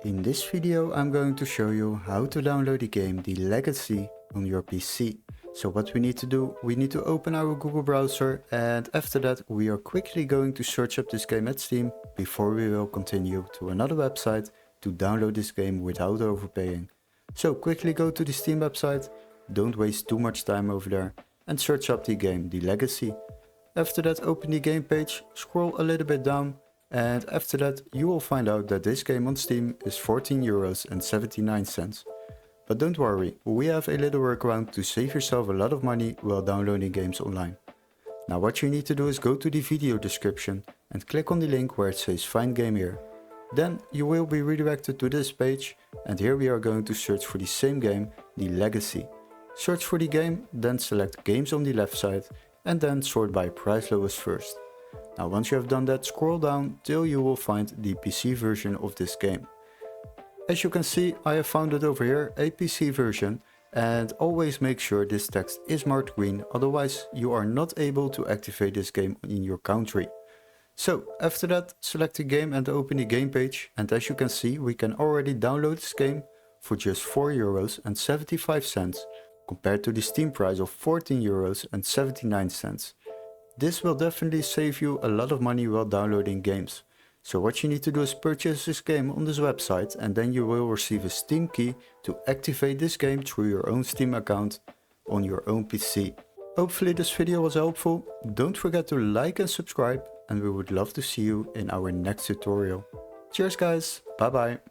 In this video I'm going to show you how to download the game The Legacy on your PC. So what we need to do, we need to open our Google browser, and after that we are quickly going to search up this game at Steam before we will continue to another website to download this game without overpaying. So quickly go to the Steam website, don't waste too much time over there, and search up the game The Legacy. After that open the game page, scroll a little bit down, and after that you will find out that this game on Steam is €14.79. But don't worry, we have a little workaround to save yourself a lot of money while downloading games online. Now what you need to do is go to the video description and click on the link where it says find game here. Then you will be redirected to this page, and here we are going to search for the same game, The Legacy. Search for the game, then select games on the left side and then sort by price lowest first. Now once you have done that, scroll down till you will find the PC version of this game. As you can see, I have found it over here, a PC version, and always make sure this text is marked green, otherwise you are not able to activate this game in your country. So after that, select the game and open the game page, and as you can see we can already download this game for just €4.75 compared to the Steam price of €14.79. This will definitely save you a lot of money while downloading games. So what you need to do is purchase this game on this website, and then you will receive a Steam key to activate this game through your own Steam account on your own PC. Hopefully this video was helpful. Don't forget to like and subscribe, and we would love to see you in our next tutorial. Cheers guys, bye bye.